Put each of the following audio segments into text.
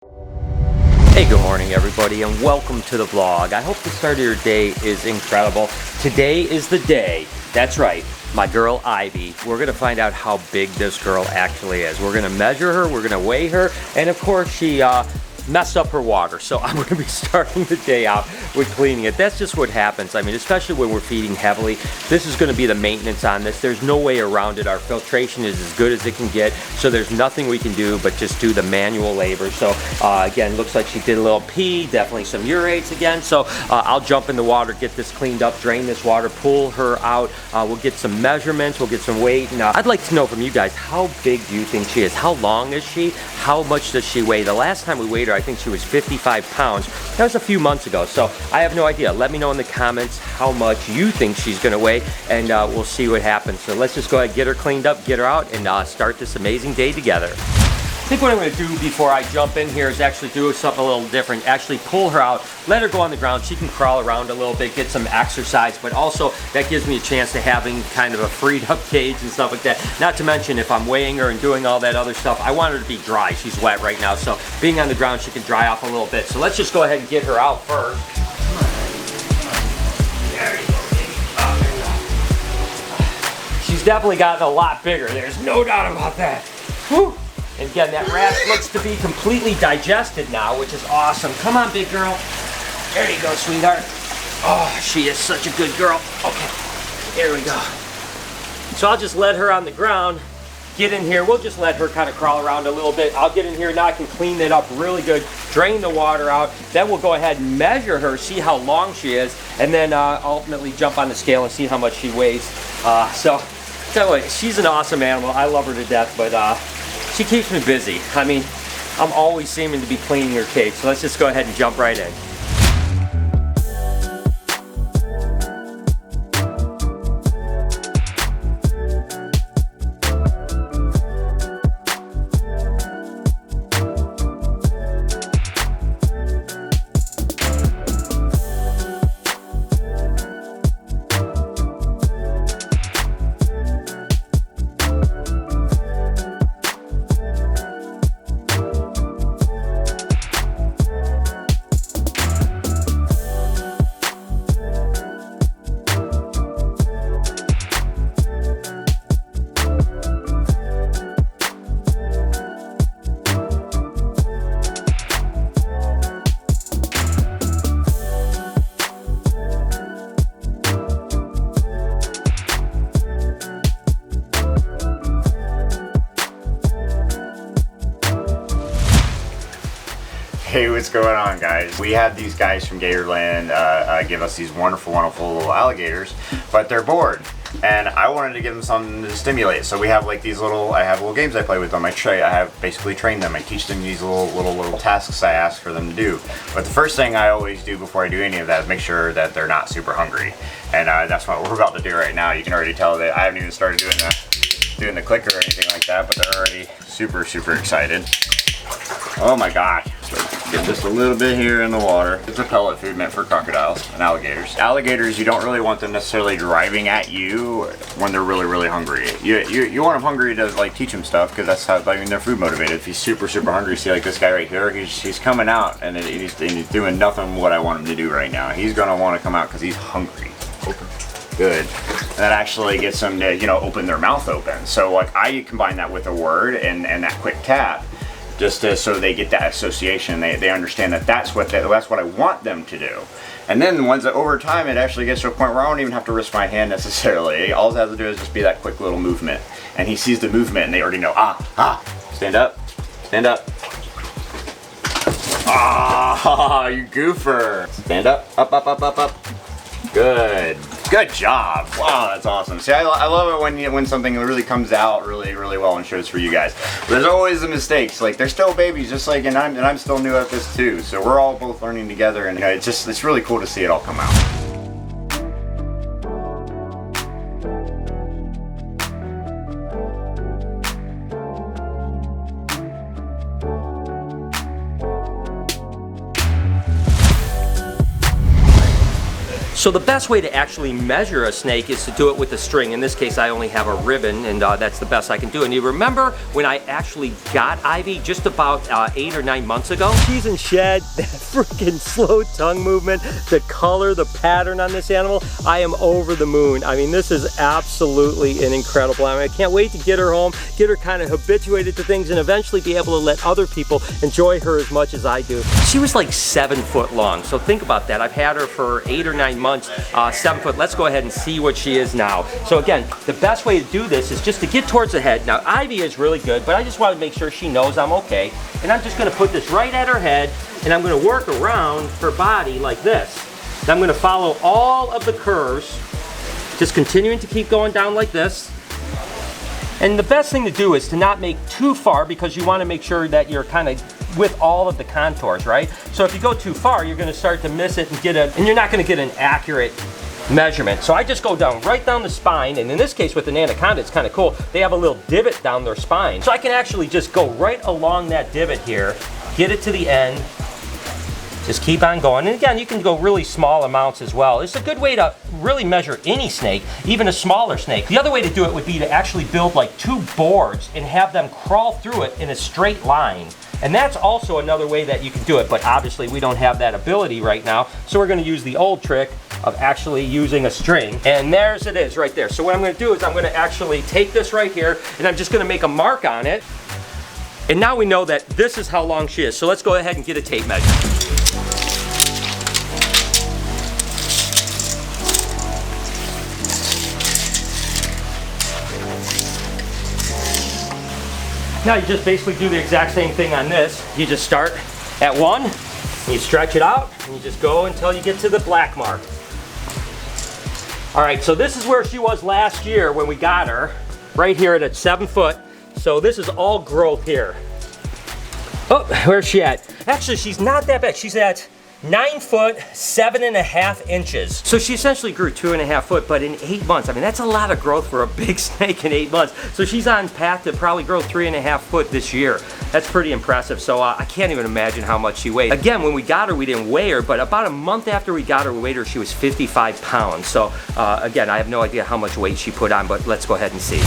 Hey, good morning everybody and welcome to the vlog. I hope the start of your day is incredible. Today is the day, that's right, my girl Ivy. We're gonna find out how big this girl actually is. We're gonna measure her, we're gonna weigh her, and of course she messed up her water. So I'm gonna be starting the day out with cleaning it. That's just what happens. I mean, especially when we're feeding heavily, this is gonna be the maintenance on this. There's no way around it. Our filtration is as good as it can get. So there's nothing we can do but just do the manual labor. So again, looks like she did a little pee, definitely some urates again. So I'll jump in the water, get this cleaned up, drain this water, pull her out. We'll get some measurements, we'll get some weight. And I'd like to know from you guys, how big do you think she is? How long is she? How much does she weigh? The last time we weighed her, I think she was 55 pounds. That was a few months ago, so I have no idea. Let me know in the comments how much you think she's gonna weigh, and we'll see what happens. So let's just go ahead and get her cleaned up, get her out, and start this amazing day together. I think what I'm gonna do before I jump in here is actually do something a little different. Actually pull her out, let her go on the ground. She can crawl around a little bit, get some exercise, but also that gives me a chance to having kind of a freed up cage and stuff like that. Not to mention if I'm weighing her and doing all that other stuff, I want her to be dry. She's wet right now, so being on the ground, she can dry off a little bit. So let's just go ahead and get her out first. There you go, baby. Oh, she's definitely gotten a lot bigger. There's no doubt about that. Whew. And again, that rat looks to be completely digested now, which is awesome. Come on, big girl. There you go, sweetheart. Oh, she is such a good girl. Okay, there we go. So I'll just let her on the ground, get in here. We'll just let her kind of crawl around a little bit. I'll get in here now, I can clean it up really good, drain the water out. Then we'll go ahead and measure her, see how long she is, and then ultimately jump on the scale and see how much she weighs. So she's an awesome animal. I love her to death, but she keeps me busy. I mean, I'm always seeming to be cleaning her cage, so let's just go ahead and jump right in. Hey, what's going on, guys? We had these guys from Gatorland give us these wonderful little alligators, but they're bored, and I wanted to give them something to stimulate. So we have like these I have little games I play with them. I have basically trained them. I teach them these little tasks I ask for them to do. But the first thing I always do before I do any of that is make sure that they're not super hungry, and that's what we're about to do right now. You can already tell that I haven't even started doing the clicker or anything like that, but they're already super excited. Oh my gosh. Get just a little bit here in the water. It's a pellet food meant for crocodiles and alligators. Alligators, you don't really want them necessarily driving at you when they're really hungry. You want them hungry to like teach them stuff, because that's how, I mean, they're food motivated. If he's super hungry, see like this guy right here, he's coming out and he's doing nothing what I want him to do right now. He's gonna want to come out because he's hungry. Good. And that actually gets them to, open their mouth open. So like I combine that with a word and that quick tap, just so they get that association. They understand that that's what I want them to do. And then once over time, it actually gets to a point where I don't even have to risk my hand necessarily. All I have to do is just be that quick little movement, and he sees the movement, and they already know. Stand up, stand up. You goofer. Stand up, up. Good job. Wow, that's awesome. See, I love it when something really comes out really well and shows for you guys. There's always the mistakes. Like, they're still babies, just like, and I'm still new at this too. So we're all both learning together, and it's really cool to see it all come out. So the best way to actually measure a snake is to do it with a string. In this case, I only have a ribbon, and that's the best I can do. And you remember when I actually got Ivy just about 8 or 9 months ago? She's in shed, that freaking slow tongue movement, the color, the pattern on this animal, I am over the moon. I mean, this is absolutely an incredible animal. I can't wait to get her home, get her kind of habituated to things, and eventually be able to let other people enjoy her as much as I do. She was like 7 foot long, so think about that. I've had her for 8 or 9 months, 7 foot. Let's go ahead and see what she is now. So again, the best way to do this is just to get towards the head. Now, Ivy is really good, but I just want to make sure she knows I'm okay. And I'm just going to put this right at her head, and I'm going to work around her body like this. And I'm going to follow all of the curves, just continuing to keep going down like this. And the best thing to do is to not make too far, because you want to make sure that you're kind of with all of the contours, right? So if you go too far, you're going to start to miss it and you're not going to get an accurate measurement. So I just go down right down the spine, and in this case with an anaconda, it's kind of cool. They have a little divot down their spine. So I can actually just go right along that divot here, get it to the end, just keep on going. And again, you can go really small amounts as well. It's a good way to really measure any snake, even a smaller snake. The other way to do it would be to actually build like 2 boards and have them crawl through it in a straight line. And that's also another way that you can do it, but obviously we don't have that ability right now, so we're going to use the old trick of actually using a string. And there's it is right there. So what I'm going to do is I'm going to actually take this right here, and I'm just going to make a mark on it. And now we know that this is how long she is. So let's go ahead and get a tape measure. Now you just basically do the exact same thing on this. You just start at 1, and you stretch it out, and you just go until you get to the black mark. All right, so this is where she was last year when we got her, right here at 7 foot. So this is all growth here. Oh, where's she at? Actually, she's not that bad. She's at 9 foot, 7.5 inches. So she essentially grew 2.5 foot, but in 8 months. I mean, that's a lot of growth for a big snake in 8 months. So she's on path to probably grow 3.5 foot this year. That's pretty impressive. So I can't even imagine how much she weighed. Again, when we got her, we didn't weigh her, but about a month after we got her, we weighed her, she was 55 pounds. So again, I have no idea how much weight she put on, but let's go ahead and see.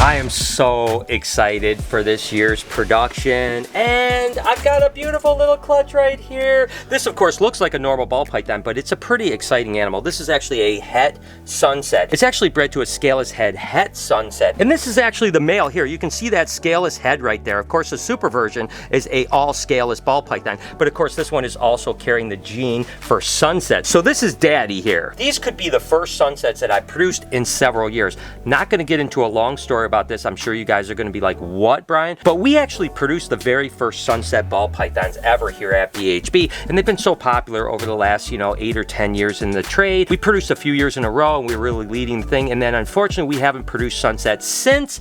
I am so excited for this year's production, and I've got a beautiful little clutch right here. This, of course, looks like a normal ball python, but it's a pretty exciting animal. This is actually a het sunset. It's actually bred to a scaleless head het sunset, and this is actually the male here. You can see that scaleless head right there. Of course, the super version is a all scaleless ball python, but of course, this one is also carrying the gene for sunset. So this is daddy here. These could be the first sunsets that I produced in several years. Not going to get into a long story about this. I'm sure you guys are going to be like, what, Brian? But we actually produced the very first sunset ball pythons ever here at BHB, and they've been so popular over the last, 8 or 10 years in the trade. We produced a few years in a row, and we were really leading the thing, and then unfortunately we haven't produced sunsets since.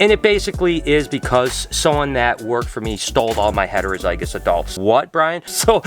And it basically is because someone that worked for me stole all my heterozygous adults. What, Brian? So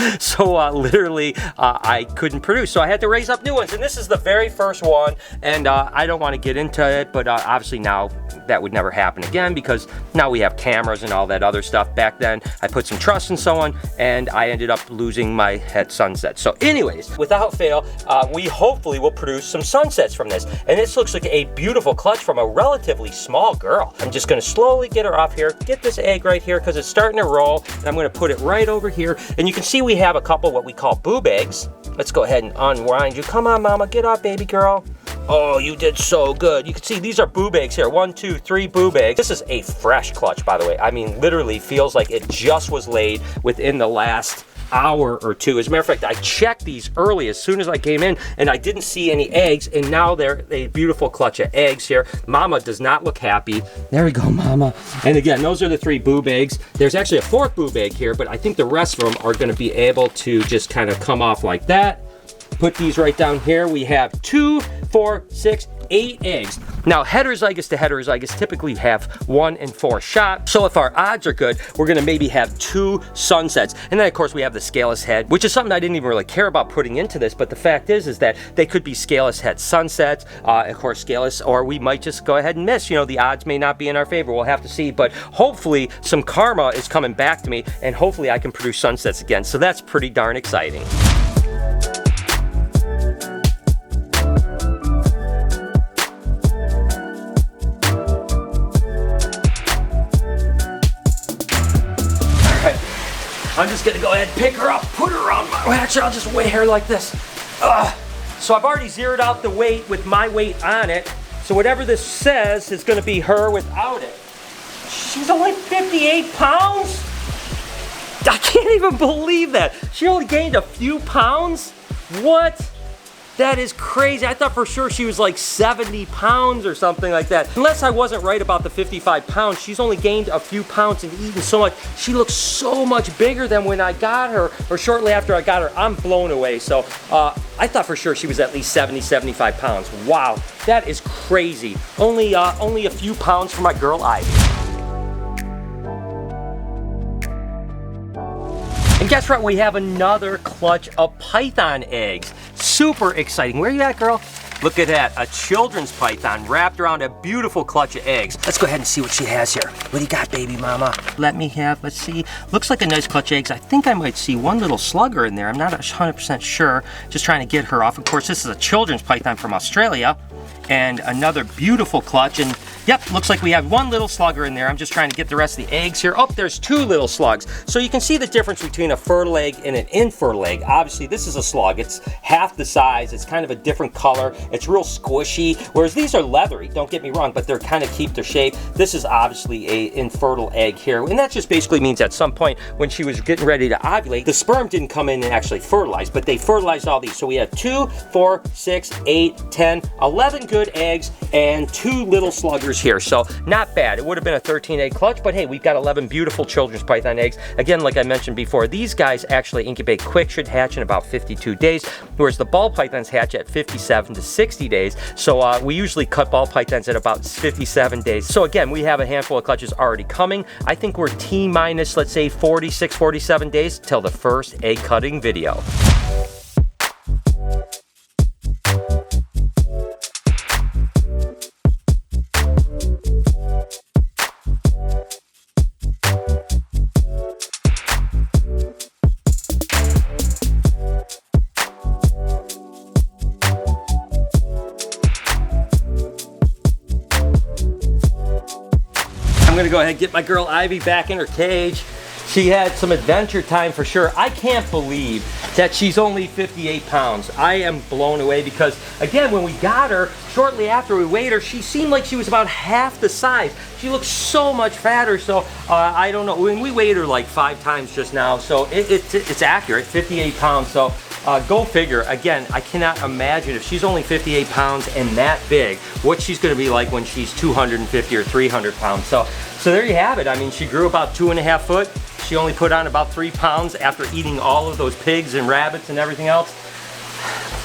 literally, I couldn't produce. So I had to raise up new ones. And this is the very first one. And I don't want to get into it, but obviously now that would never happen again because now we have cameras and all that other stuff. Back then, I put some trust in someone, and I ended up losing my het sunset. So anyways, without fail, we hopefully will produce some sunsets from this. And this looks like a beautiful clutch from a relatively small girl. I'm just going to slowly get her off here, get this egg right here because it's starting to roll, and I'm going to put it right over here. And you can see we have a couple what we call boob eggs. Let's go ahead and unwind you. Come on, mama, get up, baby girl. Oh, you did so good. You can see these are boob eggs here. 1, 2, 3 boob eggs. This is a fresh clutch, by the way. I mean, literally feels like it just was laid within the last hour or two. As a matter of fact, I checked these early as soon as I came in, and I didn't see any eggs, and now they're a beautiful clutch of eggs here. Mama does not look happy. There we go, mama. And again, those are the 3 boob eggs. There's actually a 4th boob egg here, but I think the rest of them are going to be able to just kind of come off like that. Put these right down here. We have 2, 4, 6, 8 eggs. Now, heterozygous to heterozygous typically have 1 in 4 shots. So if our odds are good, we're gonna maybe have 2 sunsets. And then of course we have the scaleless head, which is something I didn't even really care about putting into this, but the fact is that they could be scaleless head sunsets, of course scaleless, or we might just go ahead and miss. The odds may not be in our favor. We'll have to see, but hopefully some karma is coming back to me, and hopefully I can produce sunsets again. So that's pretty darn exciting. I'm just gonna go ahead and pick her up, put her on my, actually I'll just weigh her like this. So I've already zeroed out the weight with my weight on it. So whatever this says is gonna be her without it. She's only 58 pounds? I can't even believe that. She only gained a few pounds? What? That is crazy. I thought for sure she was like 70 pounds or something like that. Unless I wasn't right about the 55 pounds, she's only gained a few pounds and eaten so much. She looks so much bigger than when I got her, or shortly after I got her. I'm blown away. So I thought for sure she was at least 70, 75 pounds. Wow, that is crazy. Only a few pounds for my girl Ivy. And guess what? We have another clutch of python eggs. Super exciting. Where you at, girl? Look at that, a children's python wrapped around a beautiful clutch of eggs. Let's go ahead and see what she has here. What do you got, baby mama? Let's see. Looks like a nice clutch of eggs. I think I might see one little slugger in there. I'm not 100% sure. Just trying to get her off. Of course, this is a children's python from Australia. And another beautiful clutch. And yep, looks like we have one little slugger in there. I'm just trying to get the rest of the eggs here. Oh, there's two little slugs. So you can see the difference between a fertile egg and an infertile egg. Obviously, this is a slug. It's half the size. It's kind of a different color. It's real squishy, whereas these are leathery. Don't get me wrong, but they're kind of keep their shape. This is obviously a infertile egg here. And that just basically means at some point when she was getting ready to ovulate, the sperm didn't come in and actually fertilize, but they fertilized all these. So we have 2, 4, 6, 8, 10, 11 good eggs and 2 little sluggers here. So not bad. It would have been a 13 egg clutch, but hey, we've got 11 beautiful children's python eggs. Again, like I mentioned before, these guys actually incubate quick, should hatch in about 52 days, whereas the ball pythons hatch at 57 to 60 days. So we usually cut ball pythons at about 57 days. So again, we have a handful of clutches already coming. I think we're T-minus, let's say 46, 47 days till the first egg cutting video. I'm gonna go ahead and get my girl Ivy back in her cage. She had some adventure time for sure. I can't believe that she's only 58 pounds. I am blown away because, again, when we got her, shortly after we weighed her, she seemed like she was about half the size. She looks so much fatter, so I don't know. When we weighed her like 5 times just now, so it's accurate, 58 pounds. So go figure. Again, I cannot imagine if she's only 58 pounds and that big, what she's gonna be like when she's 250 or 300 pounds. So there you have it. I mean, she grew about 2.5 foot. She only put on about 3 pounds after eating all of those pigs and rabbits and everything else.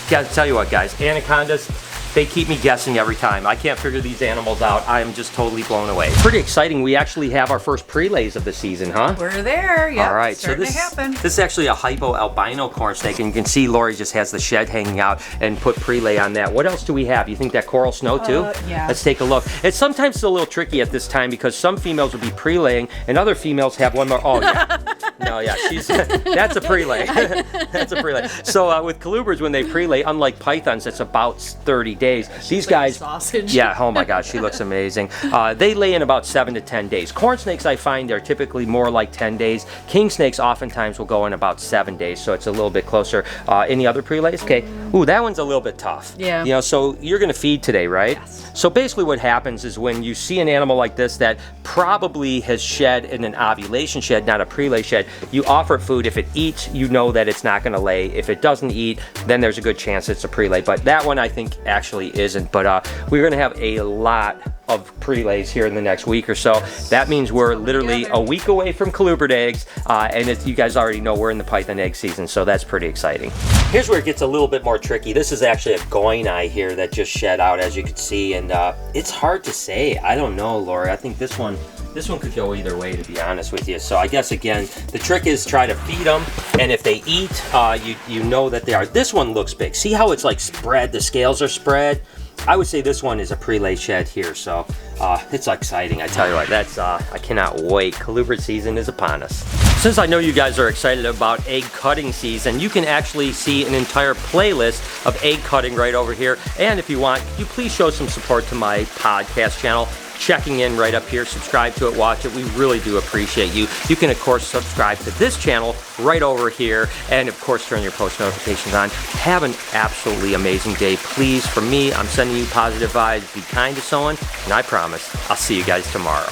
Gotta tell you what, guys, anacondas, they keep me guessing every time. I can't figure these animals out. I am just totally blown away. Pretty exciting. We actually have our first prelays of the season, huh? We're there, yeah. All right, so this is actually a hypo albino corn snake, and you can see Lori just has the shed hanging out and put prelay on that. What else do we have? You think that coral snow too? Yeah. Let's take a look. It's sometimes a little tricky at this time because some females will be prelaying and other females have one more. Oh yeah. No, yeah, that's a prelay. That's a prelay. So with colubrids, when they prelay, unlike pythons, it's about 30 days. These guys, sausage. Yeah, oh my gosh, she looks amazing. They lay in about 7 to 10 days. Corn snakes, I find, are typically more like 10 days. King snakes oftentimes will go in about 7 days, so it's a little bit closer. Any other prelays? Okay. Ooh, that one's a little bit tough. Yeah. You know, so you're gonna feed today, right? Yes. So basically what happens is when you see an animal like this that probably has shed in an ovulation shed, not a prelay shed, you offer it food. If it eats, you know that it's not gonna lay. If it doesn't eat, then there's a good chance it's a prelay. But that one I think actually isn't. But we're gonna have a lot of prelays here in the next week or so. That means we're literally a week away from colubrid eggs, and you guys already know we're in the python egg season, so that's pretty exciting. Here's where it gets a little bit more tricky. This is actually a goini here that just shed out, as you can see, and it's hard to say. I don't know, Lori. I think this one could go either way, to be honest with you. So I guess, again, the trick is try to feed them, and if they eat, you know that they are. This one looks big. See how it's like spread? The scales are spread. I would say this one is a prelay shed here, so it's exciting. I tell you what, that's I cannot wait. Colubrid season is upon us. Since I know you guys are excited about egg cutting season, you can actually see an entire playlist of egg cutting right over here. And if you want, you please show some support to my podcast channel. checking in right up here. Subscribe to it, watch it. We really do appreciate you. You can, of course, subscribe to this channel right over here, and of course, turn your post notifications on. Have an absolutely amazing day. Please, from me, I'm sending you positive vibes. Be kind to someone, and I promise I'll see you guys tomorrow.